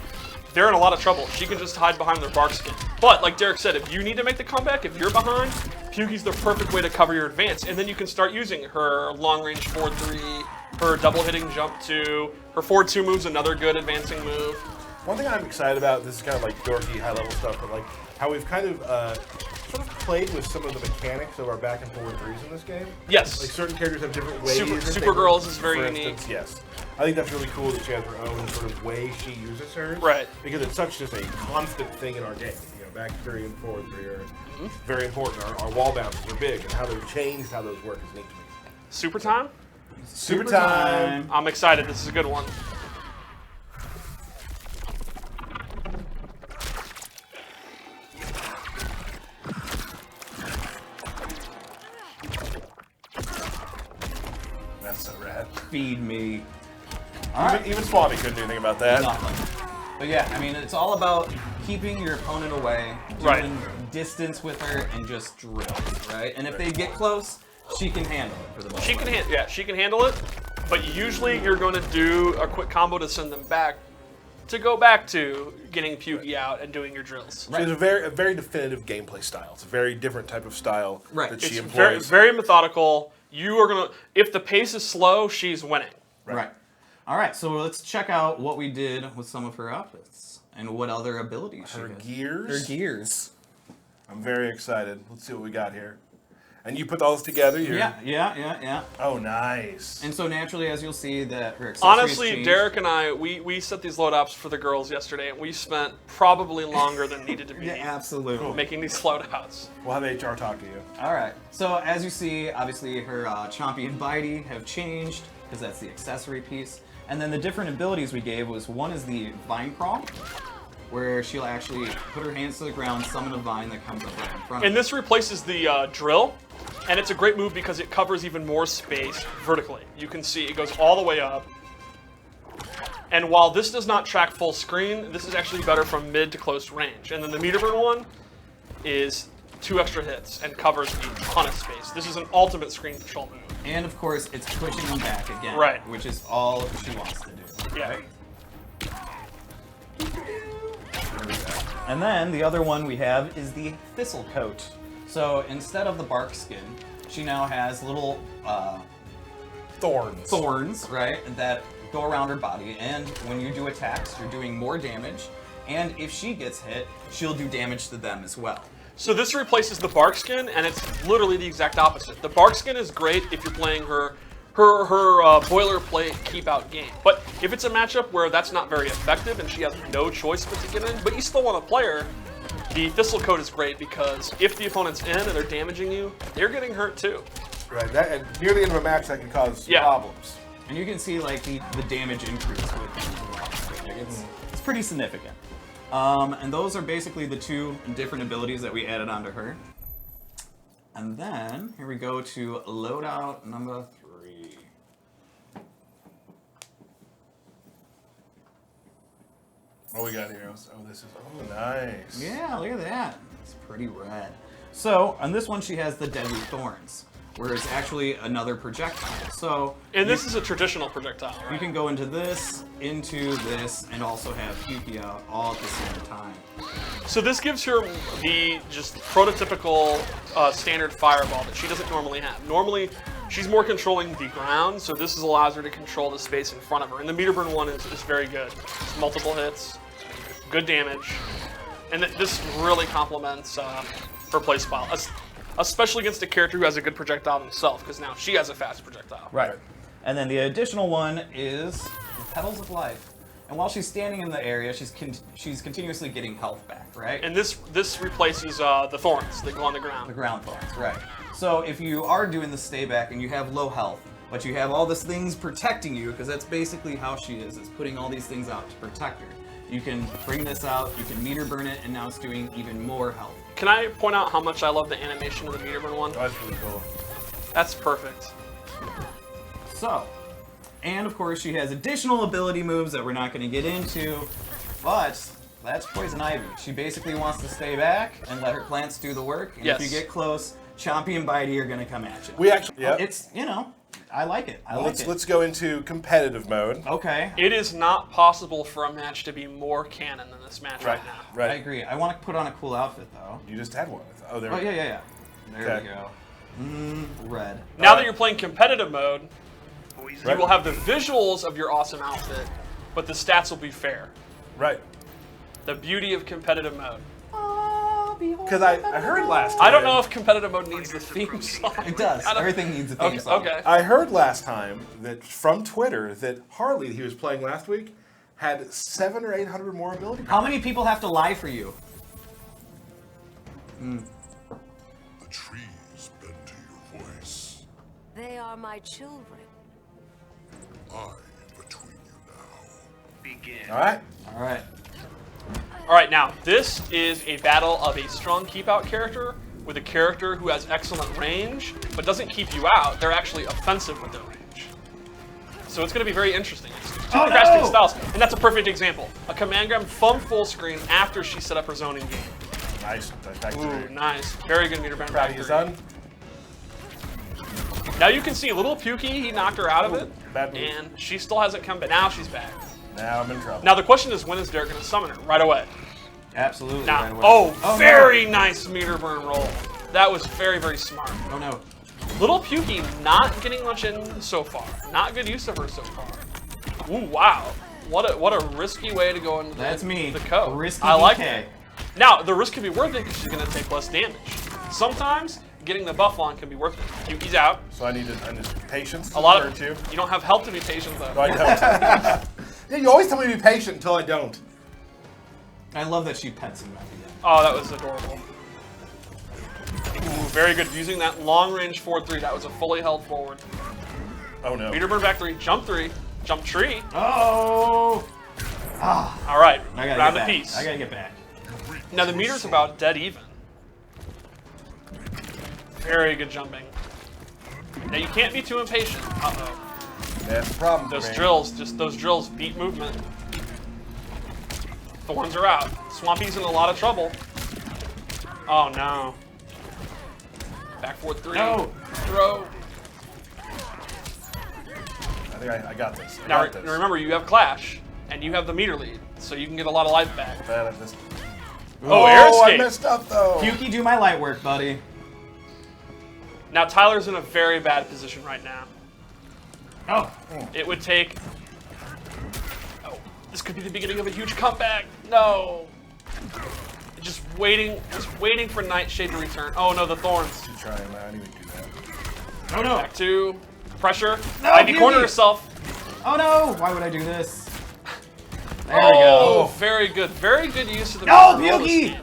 they're in a lot of trouble. She can just hide behind their bark skin. But like Derek said, if you need to make the comeback, if you're behind, Pukey's the perfect way to cover your advance, and then you can start using her long-range forward 3, her double-hitting jump 2, her forward 2 move's another good advancing move. One thing I'm excited about, this is kind of like dorky, high-level stuff, but like how we've kind of sort of played with some of the mechanics of our back and forward 3s in this game. Yes. Like certain characters have different ways. Supergirl's is very for unique. Instance, yes. I think that's really cool that she has her own sort of way she uses hers. Right. Because it's such just a constant thing in our game. You know, back 3 and forward 3 are very important. Our wall bounces are big, and how they've changed how those work is neat to me. Super time? Super time. I'm excited. This is a good one. That's so rad. Feed me. All right. Even Swami couldn't do anything about that. Nothing. But yeah, I mean, it's all about keeping your opponent away, doing distance with her, and just drill, right? And if they get close, she can handle it for the most part. She can handle it. But usually you're going to do a quick combo to send them back, to go back to getting Pukey out and doing your drills. She has a very definitive gameplay style. It's a very different type of style that she employs. Very methodical. You are gonna. If the pace is slow, she's winning. Right. All right. So let's check out what we did with some of her outfits and what other abilities she has. Gears. Her gears. I'm very excited. Let's see what we got here. And you put all this together? Yeah. Oh, nice. And so naturally, as you'll see, that her accessories Honestly, change. Derek and I, we set these loadouts for the girls yesterday, and we spent probably longer than needed to be Yeah, absolutely. making these loadouts. We'll have HR talk to you. All right. So as you see, obviously her Chompy and Bitey have changed because that's the accessory piece. And then the different abilities we gave was one is the Vine Crawl, where she'll actually put her hands to the ground, summon a vine that comes up right in front of And her. this replaces the drill, and it's a great move because it covers even more space vertically. You can see it goes all the way up. And while this does not track full screen, this is actually better from mid to close range. And then the meter burn one is 2 extra hits and covers a ton of space. This is an ultimate screen control move. And of course, it's pushing them back again, Right. which is all she wants to do. Yeah. Right? And then the other one we have is the Thistle Coat. So instead of the bark skin, she now has little thorns, right, that go around her body. And when you do attacks, you're doing more damage. And if she gets hit, she'll do damage to them as well. So this replaces the bark skin, and it's literally the exact opposite. The bark skin is great if you're playing her boilerplate keep out game. But if it's a matchup where that's not very effective and she has no choice but to get in, but you still want to play her, the Thistle Coat is great because if the opponent's in and they're damaging you, they're getting hurt too. Right. That, and near the end of a match, that can cause problems. And you can see like the damage increase with these. Like, it's pretty significant. And those are basically the 2 different abilities that we added onto her. And then here we go to loadout number 3. What we got here? Oh, this is nice. Yeah, look at that. It's pretty rad. So on this one, she has the Deadly Thorns, where it's actually another projectile. So And this is a traditional projectile, you right? can go into this, and also have Pukey out all at the same time. So this gives her the just prototypical standard fireball that she doesn't normally have. Normally, she's more controlling the ground, so this allows her to control the space in front of her. And the meter burn one is very good. It's multiple hits, good damage, and this really complements her play style, especially against a character who has a good projectile himself, because now she has a fast projectile. Right. And then the additional one is the Petals of Life. And while she's standing in the area, she's continuously getting health back, right? And this replaces the thorns that go on the ground. The ground thorns, right. So if you are doing the stay back and you have low health, but you have all these things protecting you, because that's basically how she is putting all these things out to protect her. You can bring this out, you can meter burn it, and now it's doing even more health. Can I point out how much I love the animation of the meter burn one? Oh, that's really cool. That's perfect. So, and of course she has additional ability moves that we're not going to get into, but that's Poison Ivy. She basically wants to stay back and let her plants do the work, and if you get close, Chompy and Bitey are going to come at you. We actually, It's, I like it. Let's go into competitive mode. Okay. It is not possible for a match to be more canon than this match right now. I agree. I want to put on a cool outfit, though. You just had one. Oh, there. Oh, yeah. There Okay. we go. Red. Now that you're playing competitive mode, you Right. will have the visuals of your awesome outfit, but the stats will be fair. Right. The beauty of competitive mode. Because I heard last time. I don't know if competitive mode needs the theme song. It does. I don't- Everything needs a theme Okay, song. okay. I heard last time that from Twitter that Harley, he was playing last week, had 700 or 800 more ability points. How many people have to lie for you? The trees bend to your voice. They are my children. I between you now. All right. All right. All right, now this is a battle of a strong keep-out character with a character who has excellent range, but doesn't keep you out. They're actually offensive with their range. So it's going to be very interesting. It's two contrasting styles, and that's a perfect example. A command grab from full screen after she set up her zoning game. Nice. Back to Ooh, me. nice. Very good meter band Proud back of you, three. son. Now you can see little Pukey, he knocked her out of it, Bad move. and she still hasn't come back. Now she's back. Now I'm in trouble. Now the question is, when is Derek going to summon her? Right away. Absolutely. Now, right away. oh, no. very nice meter burn roll. That was very, very smart. Oh no. Little Pukey not getting much in so far. Not good use of her so far. Ooh, wow. What a risky way to go into That's me. the code. Risky I like DK. it. Now, the risk can be worth it because she's going to take less damage. Sometimes, getting the buff on can be worth it. Pukey's out. So I need patience. A lot to of learn you don't have help to be patient, though. No, I don't. Yeah, you always tell me to be patient until I don't. I love that she pets him. Oh, that was adorable. Ooh, very good. Using that long-range forward 3. That was a fully held forward. Oh no. Meter burn back 3. Jump 3. Jump tree. Oh! All right. I gotta Round get the back. piece. I gotta get back. Now the meter's about dead even. Very good jumping. Now you can't be too impatient. Uh-oh. That's the problem. Those man. those drills beat movement. Thorns are out. Swampy's in a lot of trouble. Oh no. Back forward 3. No. Throw. I think I got this. I Now got this. remember, you have Clash, and you have the meter lead, so you can get a lot of life back. Bad at this. Oh, air I escape. messed up though. Pukey, do my light work, buddy. Now Tyler's in a very bad position right now. Oh. It would take... Oh, this could be the beginning of a huge comeback. No. Just waiting for Nightshade to return. Oh no, the Thorns. Keep trying, man. I need to do that. Oh no. Back to pressure. No, Ivy Beauty. cornered herself. Oh no. Why would I do this? There we Oh, go. very good. Very good use of the No, meter roller Pukey. scheme.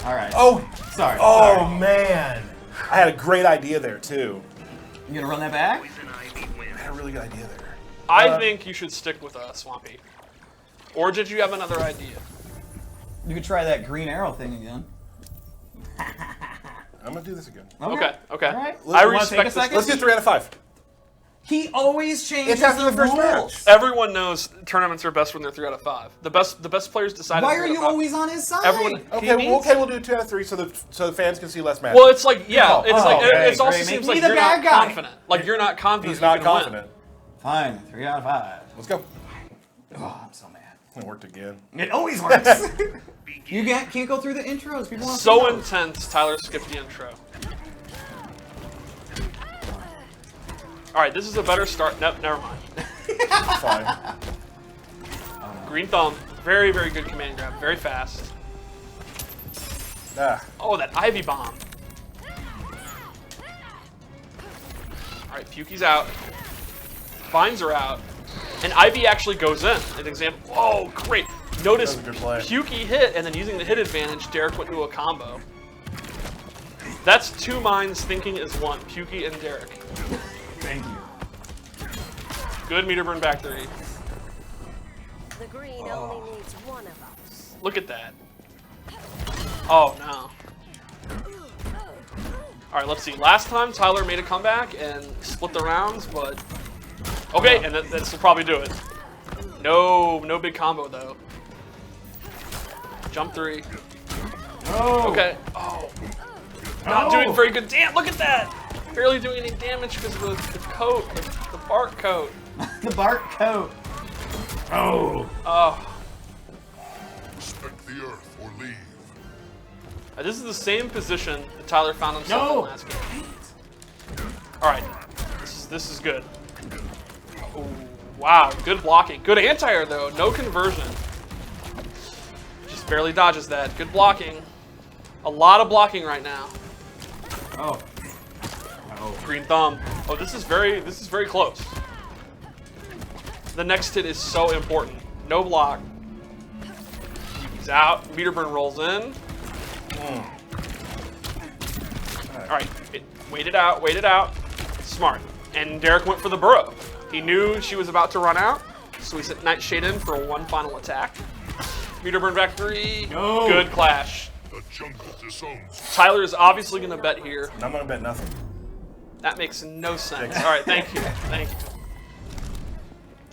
All right. Oh. Sorry. Oh Sorry. man. I had a great idea there too. You gonna run that back? I had a really good idea there. I think you should stick with Swampy. Or did you have another idea? You could try that green arrow thing again. I'm gonna do this again. Okay, okay. All right. I You wanna take respect a this. second? Let's do 3 out of 5. He always changes It's after the first rules. match. Everyone knows tournaments are best when they're 3 out of 5. The best players decide. Why it's are 3 you out of 5. always on his side? Everyone. Okay, he means- we'll do 2 out of 3 so the fans can see less matches. Well, it's like call. it's like Okay, it also great. seems Make like me the you're bad not guy. confident. Like you're not confident. He's you're not gonna win. confident. Fine. 3 out of 5. Let's go. Oh, I'm so mad. It worked again. It always works. You can't go through the intros. People want to So see those. intense. Tyler skipped the intro. All right, this is a better start. Nope, never mind. Fine. Green thumb. Very, very good command grab. Very fast. Ah. Oh, that Ivy bomb. All right, Pukey's out. Vines are out. And Ivy actually goes in. An example. Oh, great. Notice That was a good play. Pukey hit, and then using the hit advantage, Derek went into a combo. That's 2 minds thinking as one. Pukey and Derek. Thank you. Good meter burn back 3. The green only needs one of us. Look at that. Oh, no. All right, let's see. Last time, Tyler made a comeback and split the rounds, but... Okay, and this will probably do it. No big combo, though. Jump 3. Oh. Okay. Oh. Not doing very good. Damn, look at that! Barely doing any damage because of the coat, the bark coat. The bark coat. Oh. Oh. Respect the earth or leave. This is the same position that Tyler found himself in last game. All right, this is good. Ooh, wow, good blocking. Good anti-air though, no conversion. Just barely dodges that. Good blocking. A lot of blocking right now. Oh. Green thumb. Oh, this is very close. The next hit is so important. No block. He's out. Meter burn rolls in. All right, wait it out. Wait it out. Smart. And Derek went for the burrow. He knew she was about to run out, so he sent Nightshade in for one final attack. Meter burn back 3. No. Good clash. Tyler is obviously going to bet here. I'm going to bet nothing. That makes no sense. All right, thank you. Thank you.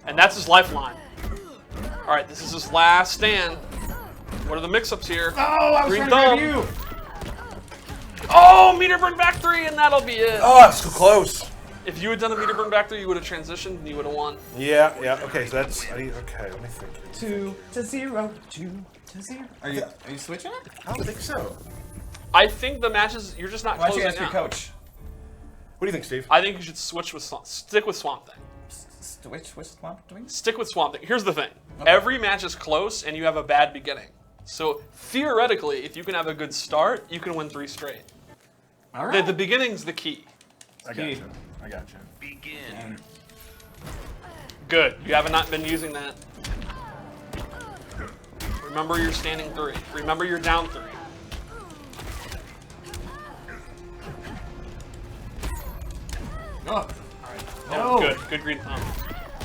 And that's his lifeline. All right, this is his last stand. What are the mix-ups here? Oh, I was Green trying to thumb. grab you. Oh, meter burn back 3, and that'll be it. Oh, it's too close. If you had done a meter burn back 3, you would have transitioned and you would have won. Yeah. Okay, so that's okay. Let me think. 2 to 0. 2 to 0. Are you switching it? I don't think so. I think the matches you're just not Why don't you closing ask your out. coach? What do you think, Steve? I think you should switch with stick with Swamp Thing. Which swamp doing? Stick with Swamp Thing. Here's the thing. Every match is close and you have a bad beginning. So theoretically, if you can have a good start, you can win 3 straight. All right. The beginning's the key. I got you. Begin. Good. You have not been using that. Remember you're standing 3. Remember you're down 3. Oh. Oh, good. Good green thumb.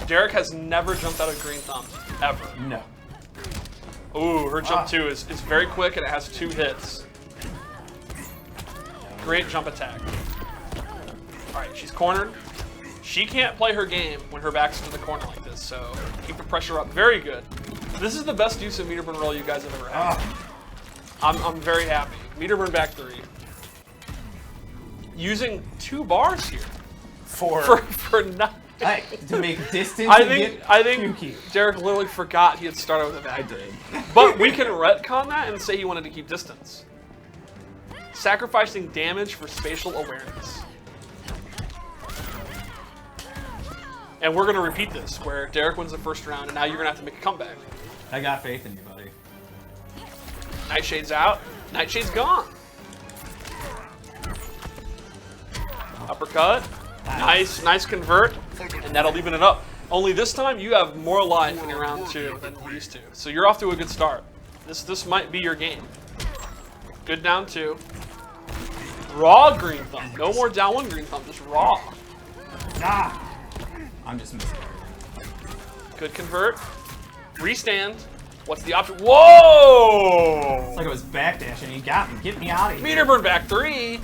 Derek has never jumped out of green thumb, ever. No. Ooh, her jump 2 is very quick and it has 2 hits. Great jump attack. All right, she's cornered. She can't play her game when her back's to the corner like this, so keep the pressure up. Very good. This is the best use of meter burn roll you guys have ever had. I'm very happy. Meter burn back 3. Using 2 bars here. For nothing. To make distance. I think key. Derek literally forgot he had started with a back. I did. But we can retcon that and say he wanted to keep distance. Sacrificing damage for spatial awareness. And we're going to repeat this, where Derek wins the first round, and now you're going to have to make a comeback. I got faith in you, buddy. Nightshade's out. Nightshade's gone. Uppercut. Nice convert, and that'll even it up. Only this time you have more life in your round 2 than you used to. So you're off to a good start. This might be your game. Good down 2. Raw green thumb. No more down 1 green thumb, just raw. I'm just missing. Good convert. Restand. What's the option? Whoa! It's like I was backdashing. You got me. Get me out of here. Meter burn back 3.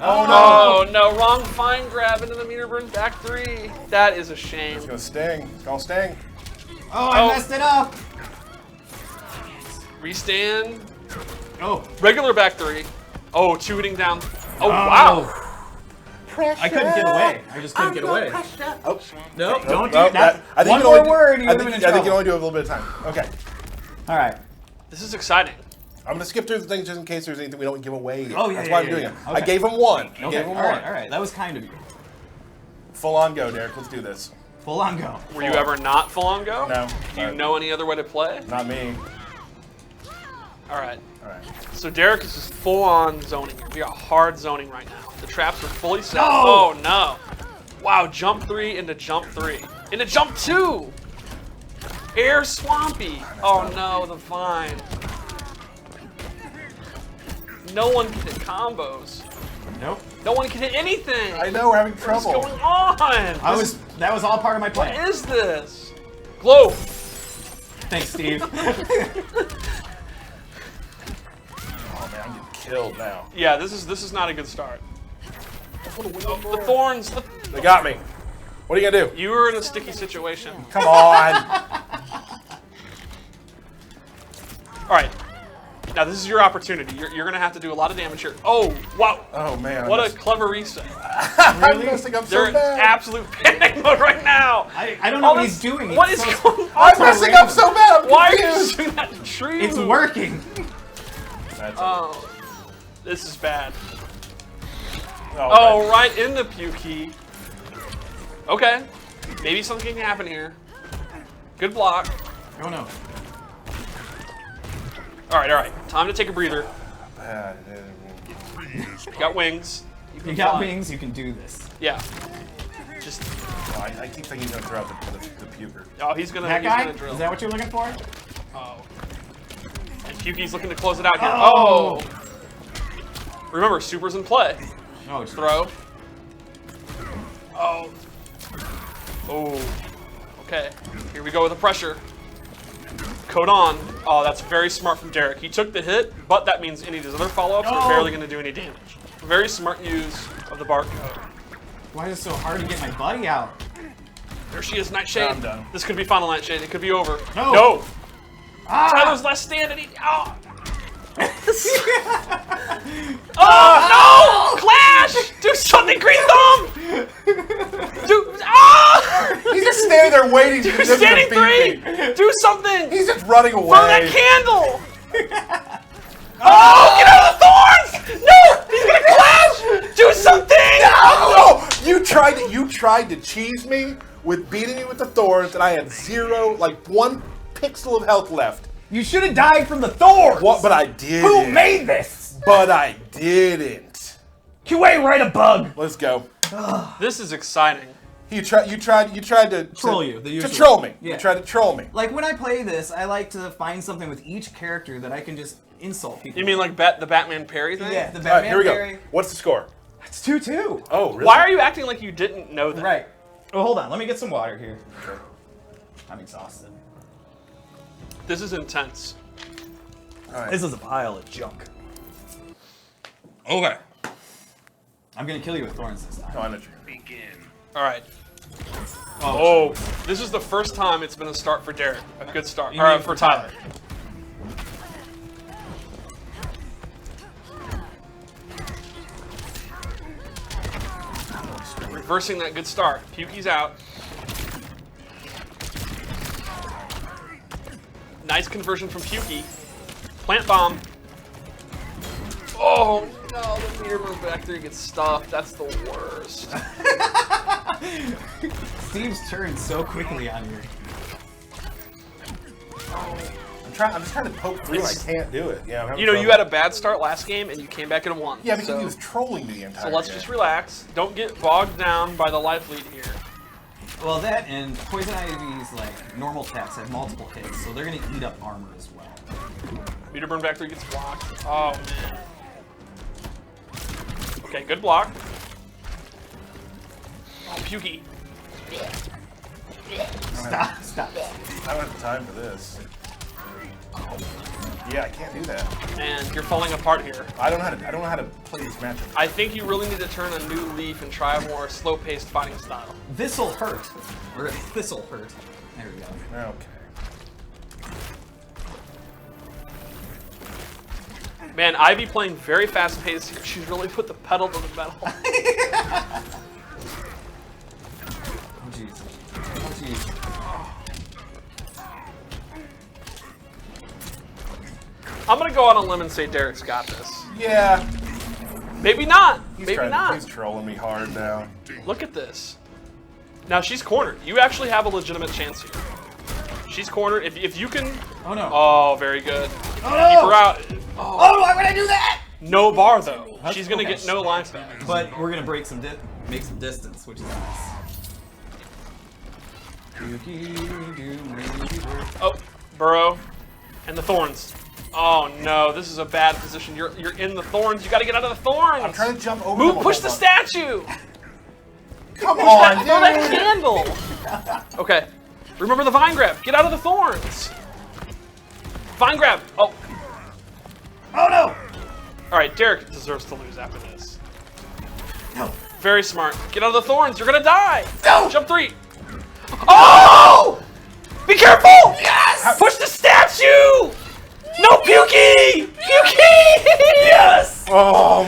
Oh no, wrong fine grab into the meter burn back 3. That is a shame. It's gonna sting. It's gonna sting. Oh, I messed it up. Restand. Oh. Regular back 3. Oh, 2 hitting down. Oh, wow. I couldn't get away. I just couldn't get away. Oh. No, don't do No, that. I think One you can more only do- word, you I would think, have been in I think you trouble. only do a little bit of time. Okay. All right. This is exciting. I'm gonna skip through the things just in case there's anything we don't give away. Oh, yeah, That's yeah, why I'm yeah, doing yeah. it. I Okay. gave him 1. Okay. Gave him All 1. right. All right. That was kind of you. Full on go, Derek. Let's do this. Full on go. Were you ever not full on go? No. Do you know any other way to play? Not me. All right. All right. So Derek is just full on zoning here. We got hard zoning right now. The traps are fully set. No! Oh, no. Wow, jump 3 into jump 3. Into jump 2! Air Swampy. Oh, no, the vine. No one can hit combos. Nope. No one can hit anything. I know we're having What's trouble. going on? That was all part of my plan. What is this? Glow. Thanks, Steve. Oh man, I'm getting killed now. Yeah, this is not a good start. The thorns. They got me. What are you gonna do? You were in a sticky situation. Come on. All right. Now this is your opportunity. You're going to have to do a lot of damage here. Oh, wow. Oh man. What a clever reset. I'm messing up They're so in bad. absolute panic mode right now. I don't know All what this- he's doing. What It's is so- going on? I'm messing up so bad. I'm Why are you confused. doing that to tree? It's working. That's Oh. This is bad. Oh, right into Pukey. Okay. Maybe something can happen here. Good block. Oh no. Alright. Time to take a breather. You got wings. You got wings, you can do this. Yeah. Just. I keep thinking he's gonna throw out the puker. Oh, he's gonna drill. Is that what you're looking for? Oh. And Pukey's looking to close it out here. Oh! Remember, super's in play. Oh, Throw. Oh. Okay. Here we go with the pressure. Code on. Oh, that's very smart from Derek. He took the hit, but that means any of his other follow-ups are barely going to do any damage. Very smart use of the barcode. Why is it so hard to get my buddy out? There she is, Nightshade. I'm done. This could be final Nightshade. It could be over. No. Tyler's last stand and he. Oh. Oh no! Clash! Do something, Green Thumb! He's just standing there waiting. You're standing three! Do something! He's just running away. Throw that candle! Oh, get out of the thorns! No! He's gonna clash! Do something! No! You tried to cheese me with beating me with the thorns, and I had zero, like 1 pixel of health left. You should have died from the thorns! What? But I did. Who made this? But I didn't. QA, write a bug! Let's go. This is exciting. You tried to Troll you. To troll me. Yeah. You tried to troll me. Like, when I play this, I like to find something with each character that I can just insult people. You mean like the Batman parry thing? Yeah, the All Batman right, here we parry. go. What's the score? It's 2-2. Oh, really? Why are you acting like you didn't know that? Right. Oh, hold on. Let me get some water here. I'm exhausted. This is intense. All right. This is a pile of junk. Okay. I'm gonna kill you with thorns this time. No, I know you. All right. Oh, this is the first time it's been a start for Derek. A good start. All right, for Tyler. Reversing that good start. Pukey's out. Nice conversion from Pukey. Plant bomb. Oh no, the meter moves back there, he gets stuffed. That's the worst. Steve's turned so quickly on you. I'm just trying to poke through. I can't do it. Yeah. I'm having You know, you trouble. had a bad start last game and you came back and won. Yeah, because so, he was trolling me the entire so let's game. just relax. Don't get bogged down by the life lead here. Well, that and Poison Ivy's like normal attacks have multiple hits, so they're gonna eat up armor as well. Meter burn back 3 gets blocked. Oh man. Okay, good block. Oh, Pukey. Stop. I don't have time for this. Yeah, I can't do that. And you're falling apart here. I don't know how to play this matchup. I think you really need to turn a new leaf and try a more slow-paced fighting style. This'll hurt. Or this'll hurt. There we go. Okay. Man, Ivy playing very fast-paced here. She's really put the pedal to the metal. Oh jeez. Oh jeez. I'm gonna go on a limb and say Derek's got this. Yeah. Maybe not. He's Maybe trying, not. He's trolling me hard now. Look at this. Now she's cornered. You actually have a legitimate chance here. She's cornered. If you can. Oh no. Oh, very good. Oh, Keep her out. Oh, why would I do that? No bar though. She's gonna okay. get no life back. But we're gonna break some make some distance, which is nice. Oh, Burrow, and the thorns. Oh no, this is a bad position. You're in the thorns. You got to get out of the thorns. I'm trying to jump over. Move, push the statue. Come on, dude. Throw that candle. Okay, remember the vine grab. Get out of the thorns. Vine grab. Oh. Oh no. All right, Derek deserves to lose after this. No. Very smart. Get out of the thorns. You're gonna die. No. Jump 3. Oh! Be careful! Yes! Push the statue! No, Pukey! Pukey! Yes! Oh.